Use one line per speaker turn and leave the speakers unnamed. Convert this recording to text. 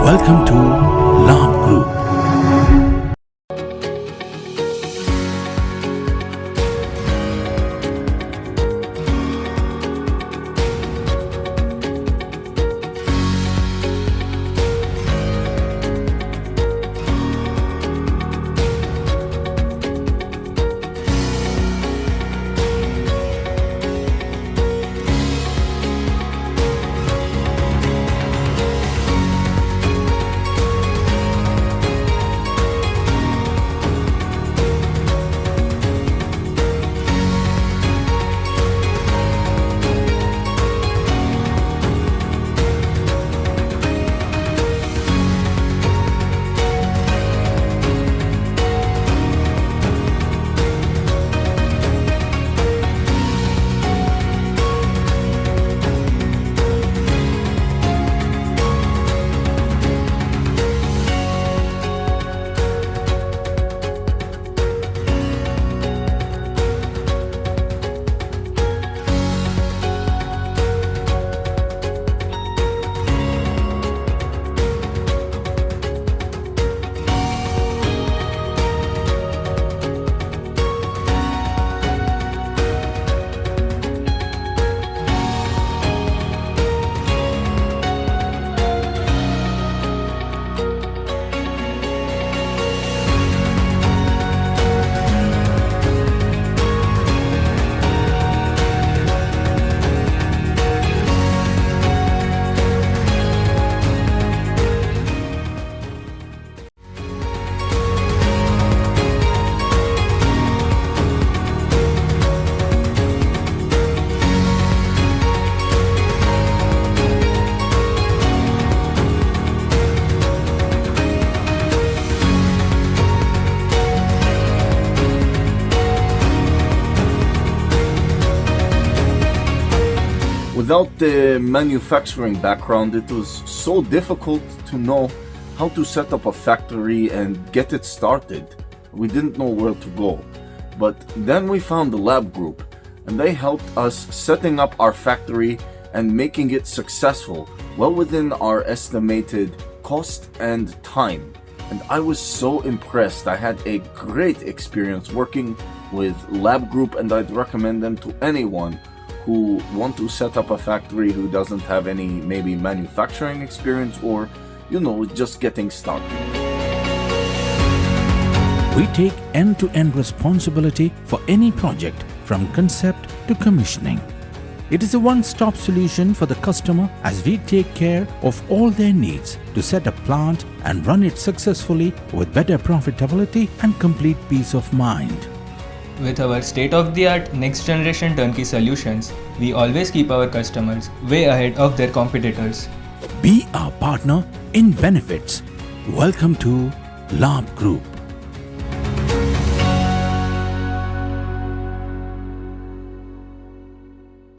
Welcome to Labh Group.
Without the manufacturing background, it was so difficult to know how to set up a factory and get it started. We didn't know where to go. But then we found the Labh Group, and they helped us setting up our factory and making it successful, well within our estimated cost and time. And I was so impressed. I had a great experience working with Labh Group, and I'd recommend them to anyone who want to set up a factory who doesn't have any maybe manufacturing experience or, just getting started.
We take end-to-end responsibility for any project from concept to commissioning. It is a one-stop solution for the customer as we take care of all their needs to set a plant and run it successfully with better profitability and complete peace of mind.
With our state-of-the-art next-generation turnkey solutions, we always keep our customers way ahead of their competitors.
Be our partner in benefits. Welcome to Labh Group.